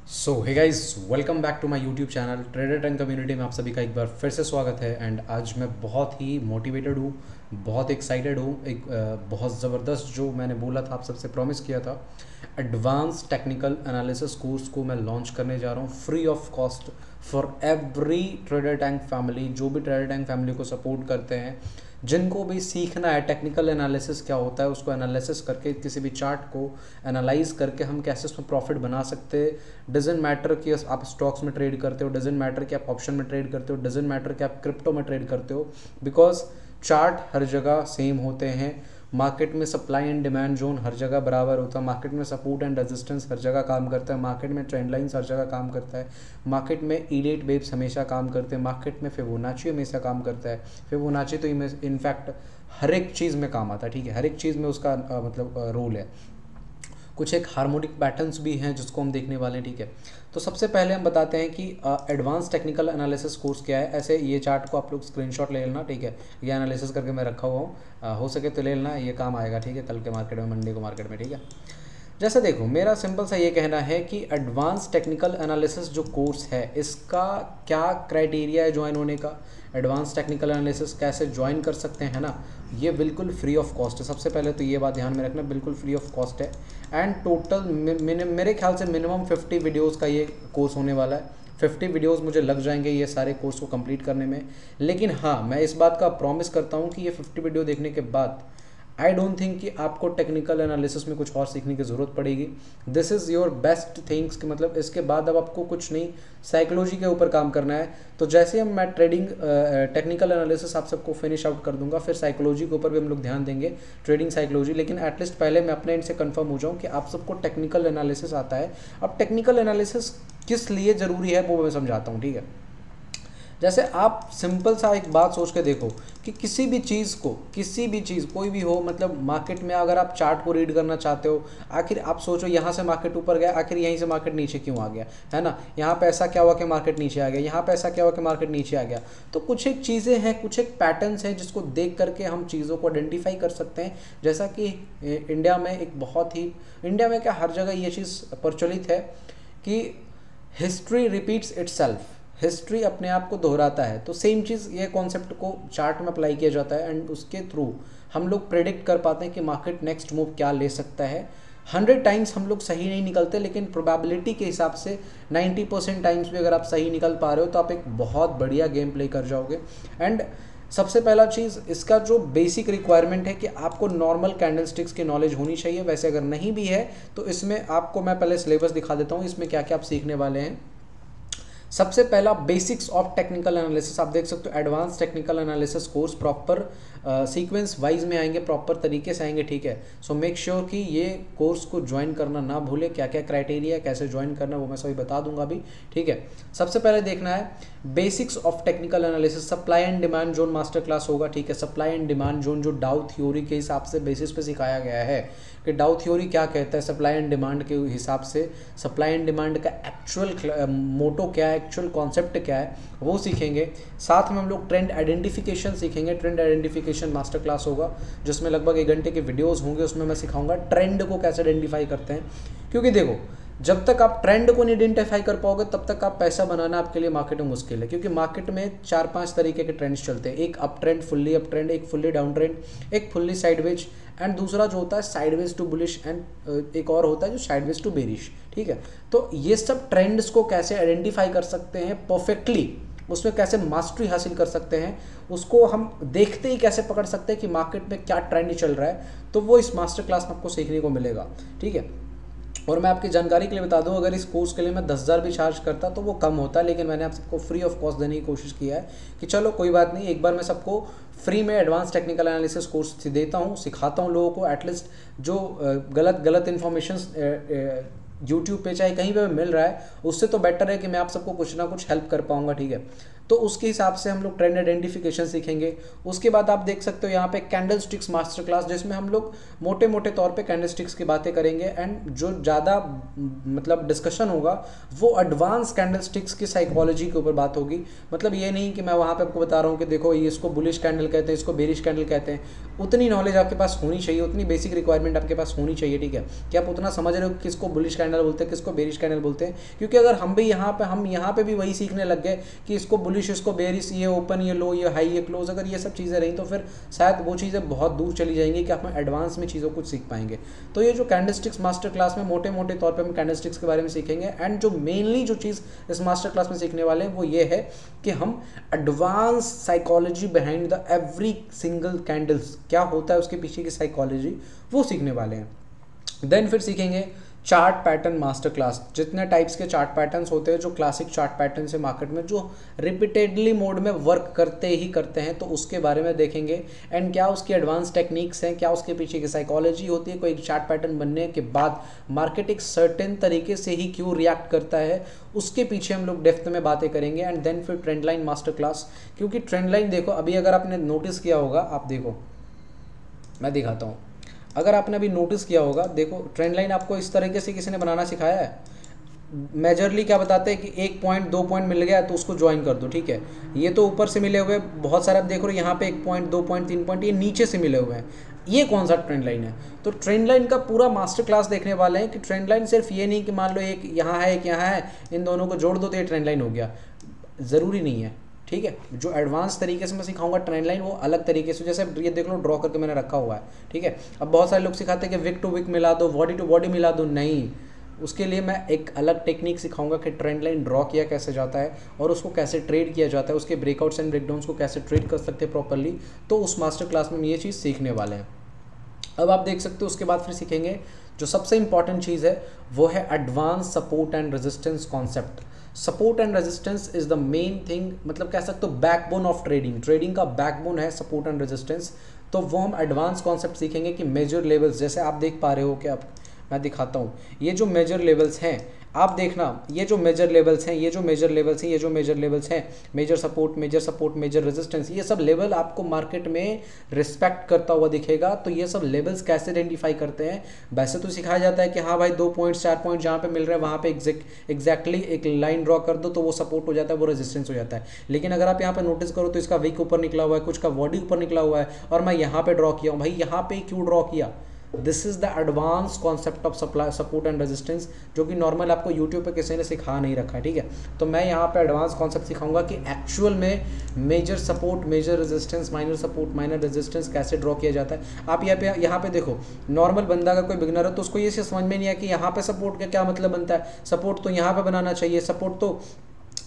So hey guys, welcome back to my YouTube channel Trader Tongue community में आप सभी का एक बार फिर से स्वागत है। एंड आज मैं बहुत ही मोटिवेटेड हूँ, बहुत एक्साइटेड हूँ। एक बहुत ज़बरदस्त जो मैंने बोला था, आप सबसे प्रॉमिस किया था, एडवांस टेक्निकल एनालिसिस कोर्स को मैं लॉन्च करने जा रहा हूँ free of cost for every trader tank family. जो भी ट्रेडर टैंक फैमिली को सपोर्ट करते हैं, जिनको भी सीखना है टेक्निकल एनालिसिस क्या होता है, उसको एनालिसिस करके किसी भी चार्ट को एनालाइज करके हम कैसे उसमें प्रॉफिट बना सकते हैं। डजेंट मैटर कि आप स्टॉक्स में ट्रेड करते हो, डजेंट मैटर कि आप ऑप्शन में ट्रेड करते हो, डजेंट मैटर कि आप क्रिप्टो में ट्रेड करते हो, बिकॉज चार्ट हर जगह सेम होते हैं। मार्केट में सप्लाई एंड डिमांड जोन हर जगह बराबर होता है। मार्केट में सपोर्ट एंड रेजिस्टेंस हर जगह काम करता है। मार्केट में ट्रेंड लाइंस हर जगह काम करता है। मार्केट में इलीट वेव्स हमेशा काम करते हैं। मार्केट में फिबोनाची हमेशा काम करता है। फिबोनाची तो इनफैक्ट हर एक चीज़ में काम आता है, ठीक है, हर एक चीज़ में उसका रोल है। कुछ एक हार्मोनिक पैटर्न्स भी हैं जिसको हम देखने वाले हैं, ठीक है। तो सबसे पहले हम बताते हैं कि एडवांस टेक्निकल एनालिसिस कोर्स क्या है। ऐसे ये चार्ट को आप लोग स्क्रीनशॉट ले लेना, ठीक है। ये एनालिसिस करके मैं रखा हुआ हूँ, हो सके तो ले लेना, ये काम आएगा, ठीक है, कल के मार्केट में, मंडे को मार्केट में, ठीक है। जैसे देखो, मेरा सिंपल सा ये कहना है कि एडवांस टेक्निकल एनालिसिस जो कोर्स है, इसका क्या क्राइटेरिया है ज्वाइन होने का। एडवांस टेक्निकल एनालिसिस कैसे ज्वाइन कर सकते हैं ना, ये बिल्कुल फ्री ऑफ कॉस्ट है। सबसे पहले तो ये बात ध्यान में रखना, बिल्कुल फ्री ऑफ कॉस्ट है। एंड टोटल मेरे ख्याल से मिनिमम 50 वीडियोज़ का ये कोर्स होने वाला है। 50 वीडियोज़ मुझे लग जाएंगे ये सारे कोर्स को कंप्लीट करने में। लेकिन हाँ, मैं इस बात का प्रॉमिस करता हूँ कि ये 50 वीडियो देखने के बाद आई डोंट थिंक कि आपको टेक्निकल एनालिसिस में कुछ और सीखने की ज़रूरत पड़ेगी। This is your best things कि मतलब इसके बाद अब आपको कुछ नहीं, साइकोलॉजी के ऊपर काम करना है। तो जैसे हम मैं ट्रेडिंग टेक्निकल एनालिसिस आप सबको फिनिश आउट कर दूंगा, फिर साइकोलॉजी के ऊपर भी हम लोग ध्यान देंगे, ट्रेडिंग साइकोलॉजी। लेकिन एटलीस्ट पहले मैं अपने एंड से कंफर्म हो जाऊँ कि आप सबको टेक्निकल एनालिसिस आता है। अब टेक्निकल एनालिसिस किस लिए ज़रूरी है वो मैं समझाता हूँ, ठीक है। जैसे आप सिंपल सा एक बात सोच के देखो कि किसी भी चीज़ कोई भी हो, मतलब मार्केट में अगर आप चार्ट को रीड करना चाहते हो, आखिर आप सोचो यहाँ से मार्केट ऊपर गया, आखिर यहीं से मार्केट नीचे क्यों आ गया, है ना। यहाँ पे ऐसा क्या हुआ कि मार्केट नीचे आ गया, यहाँ पे ऐसा क्या हुआ कि मार्केट नीचे आ गया। तो कुछ एक चीज़ें हैं, कुछ एक पैटर्न्स हैं जिसको देख करके हम चीज़ों को आइडेंटिफाई कर सकते हैं। जैसा कि इंडिया में क्या, हर जगह ये चीज़ प्रचलित है कि हिस्ट्री रिपीट्स इटसेल्फ, हिस्ट्री अपने आप को दोहराता है। तो सेम चीज़, ये कॉन्सेप्ट को चार्ट में अप्लाई किया जाता है एंड उसके थ्रू हम लोग प्रेडिक्ट कर पाते हैं कि मार्केट नेक्स्ट मूव क्या ले सकता है। 100 टाइम्स हम लोग सही नहीं निकलते, लेकिन प्रोबेबिलिटी के हिसाब से 90% टाइम्स भी अगर आप सही निकल पा रहे हो तो आप एक बहुत बढ़िया गेम प्ले कर जाओगे। एंड सबसे पहला चीज़, इसका जो बेसिक रिक्वायरमेंट है कि आपको नॉर्मल कैंडलस्टिक्स की नॉलेज होनी चाहिए। वैसे अगर नहीं भी है तो इसमें आपको मैं पहले सिलेबस दिखा देता हूँ, इसमें क्या क्या आप सीखने वाले हैं। सबसे पहला बेसिक्स ऑफ टेक्निकल एनालिसिस, आप देख सकते हो advance technical analysis course proper sequence wise में आएंगे, प्रॉपर तरीके से आएंगे, ठीक है। सो मेक श्योर कि ये कोर्स को ज्वाइन करना ना भूले। क्या क्या क्राइटेरिया, कैसे ज्वाइन करना, वो मैं सभी बता दूंगा अभी, ठीक है। सबसे पहले देखना है basics of technical analysis. Supply and demand zone master class होगा, ठीक है। सप्लाई एंड डिमांड जोन जो डाउ थ्योरी के हिसाब से बेसिस पे सिखाया गया है कि डाउ थ्योरी क्या कहता है सप्लाई एंड डिमांड के हिसाब से, सप्लाई एंड डिमांड का एक्चुअल मोटो क्या है, एक्चुअल कॉन्सेप्ट क्या है, वो सीखेंगे। साथ में हम लोग ट्रेंड आइडेंटिफिकेशन सीखेंगे। ट्रेंड आइडेंटिफिकेशन मास्टर क्लास होगा जिसमें लगभग 1 घंटे के वीडियोस होंगे। उसमें मैं सिखाऊंगा ट्रेंड को कैसे आइडेंटिफाई करते हैं, क्योंकि देखो, जब तक आप ट्रेंड को नहीं आइडेंटिफाई कर पाओगे तब तक आप पैसा बनाना आपके लिए मार्केट में मुश्किल है। क्योंकि मार्केट में 4-5 तरीके के ट्रेंड्स चलते हैं, एक up trend, fully up trend, एक फुल्ली डाउन ट्रेंड, एक फुल्ली साइडवेज, एंड दूसरा जो होता है साइडवेज टू बुलिश, एंड एक और होता है जो साइडवेज टू बेरिश, ठीक है। तो ये सब ट्रेंड्स को कैसे आइडेंटिफाई कर सकते हैं परफेक्टली, उसमें कैसे मास्टरी हासिल कर सकते हैं, उसको हम देखते ही कैसे पकड़ सकते हैं कि मार्केट में क्या ट्रेंड चल रहा है, तो वो इस मास्टर क्लास में आपको सीखने को मिलेगा, ठीक है। और मैं आपकी जानकारी के लिए बता दूं, अगर इस कोर्स के लिए मैं 10,000 भी चार्ज करता तो वो कम होता, लेकिन मैंने आप सबको फ्री ऑफ कॉस्ट देने की कोशिश किया है कि चलो कोई बात नहीं, एक बार मैं सबको फ्री में एडवांस टेक्निकल एनालिसिस कोर्स देता हूँ, सिखाता हूँ लोगों को। एटलीस्ट जो गलत इन्फॉर्मेशन यूट्यूब पे चाहे कहीं पे मिल रहा है, उससे तो बेटर है कि मैं आप सबको कुछ ना कुछ हेल्प कर पाऊंगा, ठीक है। तो उसके हिसाब से हम लोग ट्रेंड आइडेंटिफिकेशन सीखेंगे। उसके बाद आप देख सकते हो यहाँ पे कैंडल स्टिक्स मास्टर क्लास, जिसमें हम लोग मोटे मोटे तौर पे कैंडल स्टिक्स की बातें करेंगे एंड जो ज़्यादा मतलब डिस्कशन होगा वो एडवांस कैंडल स्टिक्स की साइकोलॉजी के ऊपर बात होगी। मतलब ये नहीं कि मैं वहाँ पे आपको बता रहा हूँ कि देखो ये इसको बुलिश कैंडल कहते हैं, इसको बेरिश कैंडल कहते हैं। उतनी नॉलेज आपके पास होनी चाहिए, उतनी बेसिक रिक्वायरमेंट आपके पास होनी चाहिए, ठीक है, कि आप उतना समझ रहे हो किसको बुलिश कैंडल बोलते हैं, किसको बेरिश कैंडल बोलते हैं। क्योंकि अगर हम यहाँ पे भी वही सीखने लग गए कि इसको बुलिश, इसको बेरिश, ये ओपन, ये लो, ये हाई, ये क्लोज, अगर ये सब चीज़ें रही तो फिर शायद वो चीज़ें बहुत दूर चली जाएंगी कि आप एडवांस में चीज़ों को सीख पाएंगे। तो ये जो कैंडलस्टिक्स मास्टर क्लास में मोटे मोटे तौर पे हम कैंडलस्टिक्स के बारे में सीखेंगे एंड जो मेनली जो चीज़ इस मास्टर क्लास में सीखने वाले हैं वो ये है कि हम advance psychology behind the every single candles, क्या होता है उसके पीछे की साइकोलॉजी, वो सीखने वाले हैं। देन फिर सीखेंगे चार्ट पैटर्न मास्टर क्लास। जितने टाइप्स के चार्ट पैटर्न्स होते हैं, जो क्लासिक चार्ट पैटर्न है मार्केट में, जो रिपीटेडली मोड में वर्क करते ही करते हैं, तो उसके बारे में देखेंगे एंड क्या उसकी एडवांस टेक्निक्स हैं, क्या उसके पीछे की साइकोलॉजी होती है। कोई एक चार्ट पैटर्न बनने के बाद मार्केट एक सर्टेन तरीके से ही क्यों रिएक्ट करता है, उसके पीछे हम लोग डेप्थ में बातें करेंगे। एंड देन फिर ट्रेंड लाइन मास्टर क्लास, क्योंकि ट्रेंड लाइन देखो, अभी अगर आपने नोटिस किया होगा, आप देखो मैं दिखाता हूँ, अगर आपने अभी नोटिस किया होगा, देखो ट्रेंड लाइन आपको इस तरीके से किसी ने बनाना सिखाया है। मेजरली क्या बताते हैं कि 1 पॉइंट 2 पॉइंट मिल गया तो उसको ज्वाइन कर दो, ठीक है। ये तो ऊपर से मिले हुए बहुत सारे, आप देख रहे हो यहाँ पे 1 पॉइंट 2 पॉइंट 3 पॉइंट ये नीचे से मिले हुए हैं। ये कौन सा ट्रेंड लाइन है? तो ट्रेंड लाइन का पूरा मास्टर क्लास देखने वाले हैं कि ट्रेंड लाइन सिर्फ ये नहीं कि मान लो एक यहाँ है एक यहाँ है, इन दोनों को जोड़ दो तो ये ट्रेंड लाइन हो गया, ज़रूरी नहीं है, ठीक है। जो एडवांस तरीके से मैं सिखाऊंगा ट्रेंड लाइन, वो अलग तरीके से, जैसे ये देख लो ड्रॉ करके मैंने रखा हुआ है, ठीक है। अब बहुत सारे लोग सिखाते हैं कि विक टू विक मिला दो, बॉडी टू बॉडी मिला दो, नहीं, उसके लिए मैं एक अलग टेक्निक सिखाऊंगा कि ट्रेंड लाइन ड्रॉ किया कैसे जाता है और उसको कैसे ट्रेड किया जाता है, उसके ब्रेकआउट्स एंड ब्रेकडाउन्स को कैसे ट्रेड कर सकते हैं प्रॉपरली। तो उस मास्टर क्लास में हम ये चीज़ सीखने वाले हैं। अब आप देख सकते हो उसके बाद फिर सीखेंगे जो सबसे इंपॉर्टेंट चीज़ है, वो है advance support and resistance concept. Support and resistance is the main thing, मतलब कह सकते हो बैकबोन ऑफ ट्रेडिंग। ट्रेडिंग का बैकबोन है सपोर्ट एंड रेजिस्टेंस। तो वो हम एडवांस कॉन्सेप्ट सीखेंगे कि मेजर लेवल्स, जैसे आप देख पा रहे हो कि आप, मैं दिखाता हूँ, ये जो मेजर लेवल्स हैं आप देखना, ये जो मेजर लेवल्स हैं, ये जो मेजर लेवल्स हैं, ये जो मेजर लेवल्स हैं, मेजर सपोर्ट, मेजर रेजिस्टेंस, ये सब लेवल आपको मार्केट में रिस्पेक्ट करता हुआ दिखेगा। तो ये सब लेवल्स कैसे आइडेंटिफाई करते हैं? वैसे तो सिखाया जाता है कि हाँ भाई 2 पॉइंट 4 पॉइंट जहाँ पे मिल रहे हैं वहाँ पे एग्जैक्टली एक लाइन ड्रॉ कर दो तो वो सपोर्ट हो जाता है, वो रेजिस्टेंस हो जाता है। लेकिन अगर आप यहाँ पे नोटिस करो तो इसका विक ऊपर निकला हुआ है, कुछ का बॉडी ऊपर निकला हुआ है, और मैं यहाँ पे ड्रॉ किया हूँ। भाई यहाँ पे क्यों ड्रॉ किया? This is the advance concept of support and resistance, जो कि नॉर्मल आपको यूट्यूब पे किसी ने सिखा नहीं रखा है, ठीक है। तो मैं यहाँ पे एडवांस कॉन्सेप्ट सिखाऊंगा कि एक्चुअल में major support, major resistance, minor support, minor resistance कैसे ड्रॉ किया जाता है। आप यहाँ पे देखो, नॉर्मल बंदा अगर कोई बिगनर है तो उसको ये समझ में नहीं आया कि यहाँ पे सपोर्ट का क्या मतलब बनता है। सपोर्ट तो यहाँ पे बनाना चाहिए, सपोर्ट तो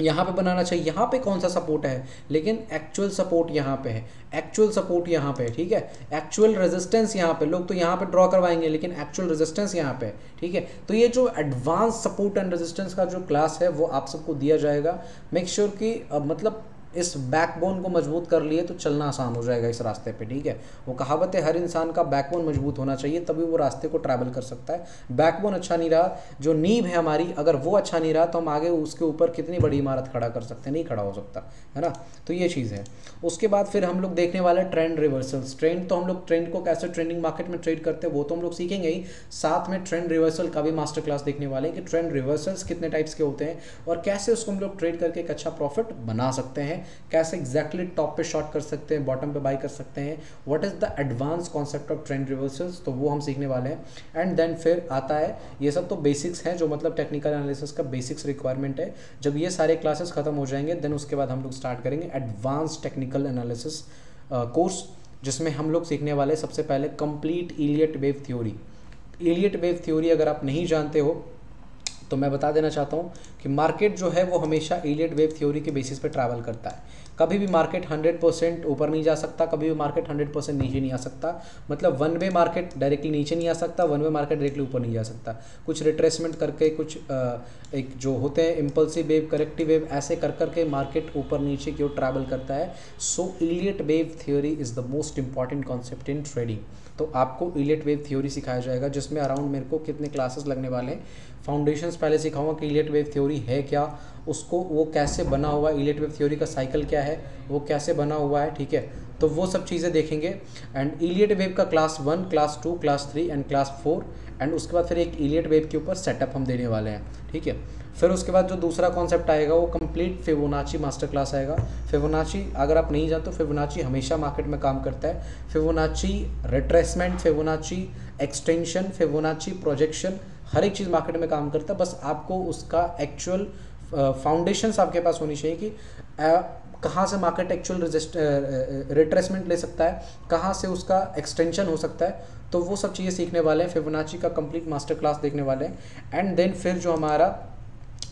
यहाँ पे बनाना चाहिए, यहाँ पे कौन सा सपोर्ट है, लेकिन एक्चुअल सपोर्ट यहाँ पे है, एक्चुअल सपोर्ट यहाँ पे है, ठीक है। एक्चुअल रेजिस्टेंस यहाँ पे, लोग तो यहाँ पे ड्रॉ करवाएंगे लेकिन एक्चुअल रेजिस्टेंस यहाँ पे है, ठीक है। तो ये जो एडवांस सपोर्ट एंड रेजिस्टेंस का जो क्लास है वो आप सबको दिया जाएगा। मेक श्योर कि मतलब इस बैकबोन को मजबूत कर लिए तो चलना आसान हो जाएगा इस रास्ते पे, ठीक है। वो कहावत है, हर इंसान का बैकबोन मजबूत होना चाहिए तभी वो रास्ते को ट्रैवल कर सकता है। बैकबोन अच्छा नहीं रहा, जो नींव है हमारी, अगर वो अच्छा नहीं रहा तो हम आगे उसके ऊपर कितनी बड़ी इमारत खड़ा कर सकते हैं, नहीं खड़ा हो सकता है ना। तो ये चीज़ है। उसके बाद फिर हम लोग देखने वाले ट्रेंड रिवर्सल्स। ट्रेंड तो हम लोग ट्रेंड को कैसे ट्रेंडिंग मार्केट में ट्रेड करते हैं वो तो हम लोग सीखेंगे ही, साथ में ट्रेंड रिवर्सल का भी मास्टर क्लास देखने वाले हैं कि ट्रेंड रिवर्सल्स कितने टाइप्स के होते हैं और कैसे उसको हम लोग ट्रेड करके एक अच्छा प्रॉफिट बना सकते हैं, कैसे एग्जैक्टली टॉप पे शॉर्ट कर सकते हैं, बॉटम पे बाई कर सकते हैं, what is the advance concept of trend reversals, तो वो हम सीखने वाले हैं। एंड देन फिर आता है, ये सब तो बेसिक्स हैं जो मतलब टेक्निकल एनालिसिस का बेसिक्स रिक्वायरमेंट है। जब ये सारे क्लासेस खत्म हो जाएंगे देन उसके बाद हम लोग स्टार्ट करेंगे एडवांस टेक्निकल एनालिसिस कोर्स, जिसमें हम लोग सीखने वाले सबसे पहले complete Elliot wave theory. Elliot wave theory अगर आप नहीं जानते हो तो मैं बता देना चाहता हूँ कि मार्केट जो है वो हमेशा इलियट वेव थ्योरी के बेसिस पे ट्रैवल करता है। कभी भी मार्केट 100% ऊपर नहीं जा सकता, कभी भी मार्केट 100% नीचे नहीं आ सकता। मतलब वन वे मार्केट डायरेक्टली नीचे नहीं आ सकता, वन वे मार्केट डायरेक्टली ऊपर नहीं जा सकता। कुछ रिट्रेसमेंट करके, कुछ एक जो होते हैं इम्पल्सिव वेव, करेक्टिव वेव, ऐसे कर करके मार्केट ऊपर नीचे की ओर ट्रैवल करता है। So Elliott wave theory is the most important concept in trading. तो आपको इलियट वेव थ्योरी सिखाया जाएगा, जिसमें अराउंड मेरे को कितने क्लासेस लगने वाले हैं, फाउंडेशंस पहले सिखाऊंगा कि इलियट वेव थ्योरी है क्या, उसको वो कैसे बना हुआ है, इलियट वेव थ्योरी का साइकिल क्या है, वो कैसे बना हुआ है, ठीक है। तो वो सब चीज़ें देखेंगे। एंड इलियट वेव का class 1, class 2, class 3 and class 4, and उसके बाद फिर एक इलियट वेव के ऊपर सेटअप हम देने वाले हैं, ठीक है। फिर उसके बाद जो दूसरा कॉन्सेप्ट आएगा वो कंप्लीट फिबोनाची मास्टर क्लास आएगा। फिबोनाची अगर आप नहीं जानते तो फिबोनाची हमेशा मार्केट में काम करता है। Fibonacci retracement, Fibonacci extension, Fibonacci projection, हर एक चीज़ मार्केट में काम करता है। बस आपको उसका एक्चुअल फाउंडेशंस आपके पास होनी चाहिए कि कहाँ से मार्केट एक्चुअल रिट्रेसमेंट ले सकता है, कहाँ से उसका एक्सटेंशन हो सकता है। तो वो सब चीज़ें सीखने वाले हैं, फिबोनाची का कंप्लीट मास्टर क्लास देखने वाले हैं। एंड देन फिर जो हमारा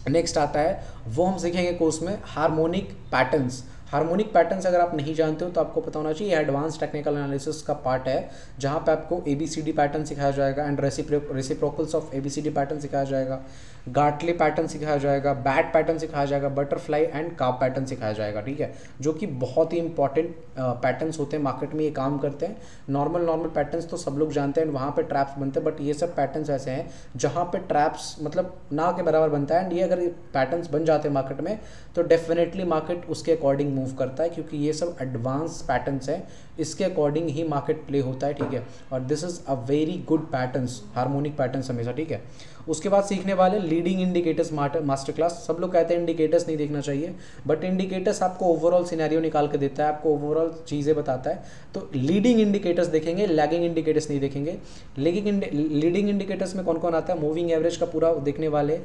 नेक्स्ट आता है वो हम सीखेंगे कोर्स में हार्मोनिक पैटर्न्स। हार्मोनिक पैटर्न्स अगर आप नहीं जानते हो तो आपको पता होना चाहिए, एडवांस टेक्निकल एनालिसिस का पार्ट है जहाँ पे आपको ABCD पैटर्न सिखाया जाएगा and reciprocals of ABCD pattern सिखाया जाएगा, गार्टले पैटर्न सिखाया जाएगा, बैट पैटर्न सिखाया जाएगा, बटरफ्लाई एंड काव पैटर्न सिखाया जाएगा, ठीक है। जो कि बहुत ही इंपॉर्टेंट पैटर्न्स होते हैं, मार्केट में ये काम करते हैं। नॉर्मल पैटर्न्स तो सब लोग जानते हैं, वहाँ पे ट्रैप्स बनते हैं, बट ये सब पैटर्न्स ऐसे हैं जहाँ पे ट्रैप्स मतलब ना के बराबर बनता है। एंड ये अगर पैटर्न्स बन जाते हैं मार्केट में तो डेफिनेटली मार्केट उसके अकॉर्डिंग मूव करता है, क्योंकि ये सब एडवांस पैटर्न्स हैं, इसके अकॉर्डिंग ही मार्केट प्ले होता है, ठीक है। और this is a very good patterns, harmonic patterns हमेशा, ठीक है। उसके बाद सीखने वाले लीडिंग इंडिकेटर्स मास्टर क्लास। सब लोग कहते हैं इंडिकेटर्स नहीं देखना चाहिए, बट इंडिकेटर्स आपको ओवरऑल सिनेरियो निकाल के देता है, आपको ओवरऑल चीज़ें बताता है। तो लीडिंग इंडिकेटर्स देखेंगे, लैगिंग इंडिकेटर्स नहीं देखेंगे। लीडिंग इंडिकेटर्स में कौन कौन आता है, मूविंग एवरेज का पूरा देखने वाले,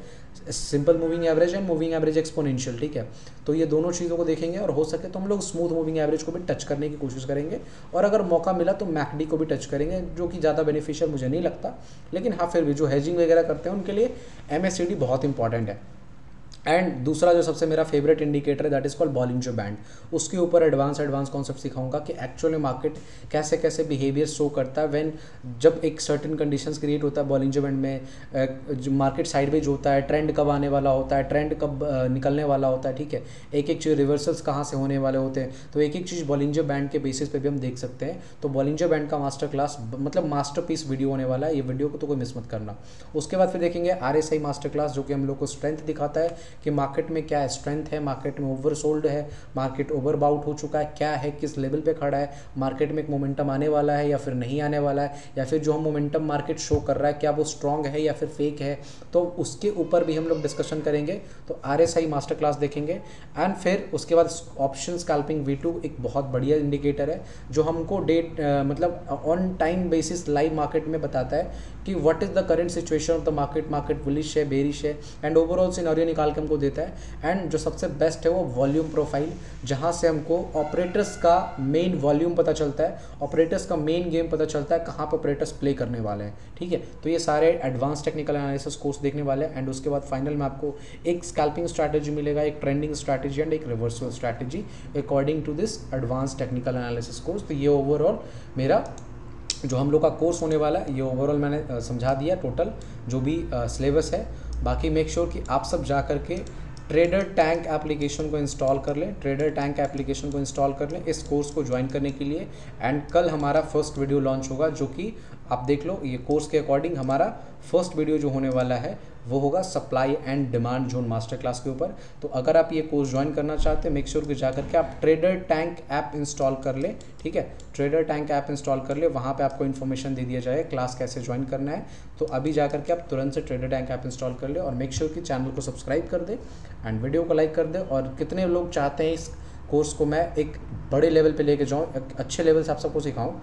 simple moving average and moving average exponential, ठीक है। तो ये दोनों चीज़ों को देखेंगे और हो सके तो हम लोग स्मूथ मूविंग एवरेज को भी टच करने की कोशिश करेंगे, और अगर मौका मिला तो मैकडी को भी टच करेंगे, जो कि ज़्यादा बेनिफिशियल मुझे नहीं लगता, लेकिन हाँ फिर भी जो हेजिंग वगैरह करते हैं उनके लिए MACD बहुत इंपॉर्टेंट है। एंड दूसरा जो सबसे मेरा फेवरेट इंडिकेटर है that is called Bollinger band. उसके ऊपर एडवांस कॉन्सेप्ट सिखाऊंगा कि एक्चुअली मार्केट कैसे कैसे बिहेवियर शो करता है व्हेन, जब एक सर्टेन कंडीशंस क्रिएट होता है बॉलिंजर बैंड में, जो मार्केट साइडवेज होता है, ट्रेंड कब आने वाला होता है, ट्रेंड कब निकलने वाला होता है, ठीक है। एक एक चीज़ रिवर्सल्स कहाँ से होने वाले होते हैं, तो एक एक चीज़ बॉलिंजर बैंड के बेसिस पे भी हम देख सकते हैं। तो बॉलिंजर बैंड का मास्टर क्लास मतलब मास्टरपीस वीडियो होने वाला है, ये वीडियो को तो कोई मिस मत करना। उसके बाद फिर देखेंगे RSI मास्टर क्लास, जो कि हम लोग को स्ट्रेंथ दिखाता है कि मार्केट में क्या स्ट्रेंथ है, मार्केट में ओवरसोल्ड है, मार्केट ओवरबाउट हो चुका है, क्या है, किस लेवल पे खड़ा है, मार्केट में एक मोमेंटम आने वाला है या फिर नहीं आने वाला है, या फिर जो हम मोमेंटम मार्केट शो कर रहा है क्या वो स्ट्रांग है या फिर फेक है, तो उसके ऊपर भी हम लोग डिस्कशन करेंगे। तो RSI मास्टर क्लास देखेंगे। एंड फिर उसके बाद ऑप्शन स्कैल्पिंग V2 एक बहुत बढ़िया इंडिकेटर है जो हमको मतलब on time basis live market में बताता है कि what is the current situation of the market bullish है, बेरिश है, एंड ओवरऑल सिनेरियो निकाल के हमको देता है। एंड जो सबसे बेस्ट है वो वॉल्यूम प्रोफाइल, जहाँ से हमको ऑपरेटर्स का मेन वॉल्यूम पता चलता है, ऑपरेटर्स का मेन गेम पता चलता है, कहाँ पर ऑपरेटर्स प्ले करने वाले हैं, ठीक है। तो ये सारे एडवांस टेक्निकल एनालिसिस कोर्स देखने वाले हैं। एंड उसके बाद फाइनल में आपको एक स्कैल्पिंग स्ट्रैटेजी मिलेगा, एक ट्रेंडिंग स्ट्रैटेजी एंड एक reversal strategy according to this advance technical analysis course. तो ये ओवरऑल मेरा जो हम लोग का कोर्स होने वाला है, ये ओवरऑल मैंने समझा दिया टोटल जो भी सिलेबस है। बाकी मेक श्योर कि आप सब जा करके ट्रेडर टैंक एप्लीकेशन को इंस्टॉल कर लें, ट्रेडर टैंक एप्लीकेशन को इंस्टॉल कर लें इस कोर्स को ज्वाइन करने के लिए। एंड कल हमारा फर्स्ट वीडियो लॉन्च होगा, जो कि आप देख लो, ये कोर्स के अकॉर्डिंग हमारा फर्स्ट वीडियो जो होने वाला है वो होगा supply and demand zone master class के ऊपर। तो अगर आप ये कोर्स ज्वाइन करना चाहते हैं, मेक श्योर कि जा करके आप ट्रेडर टैंक ऐप इंस्टॉल कर लें, ठीक है। ट्रेडर टैंक ऐप इंस्टॉल कर ले, वहाँ पे आपको इन्फॉर्मेशन दे दिया जाए क्लास कैसे ज्वाइन करना है। तो अभी जा करके आप तुरंत से ट्रेडर टैंक ऐप इंस्टॉल कर ले और मेक श्योर कि चैनल को सब्सक्राइब कर दे एंड वीडियो को लाइक कर दे। और कितने लोग चाहते हैं इस कोर्स को मैं एक बड़े लेवल पे लेके जाऊँ, एक अच्छे लेवल से आप सबको सिखाऊं।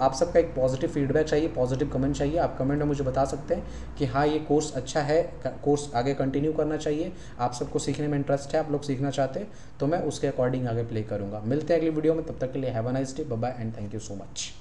आप सबका एक पॉजिटिव फीडबैक चाहिए, पॉजिटिव कमेंट चाहिए। आप कमेंट में मुझे बता सकते हैं कि हाँ ये कोर्स अच्छा है, कोर्स आगे कंटिन्यू करना चाहिए, आप सबको सीखने में इंटरेस्ट है, आप लोग सीखना चाहते हैं, तो मैं उसके अकॉर्डिंग आगे प्ले करूँगा। मिलते हैं अगली वीडियो में, तब तक के लिए have a nice day, bye bye and thank you so much.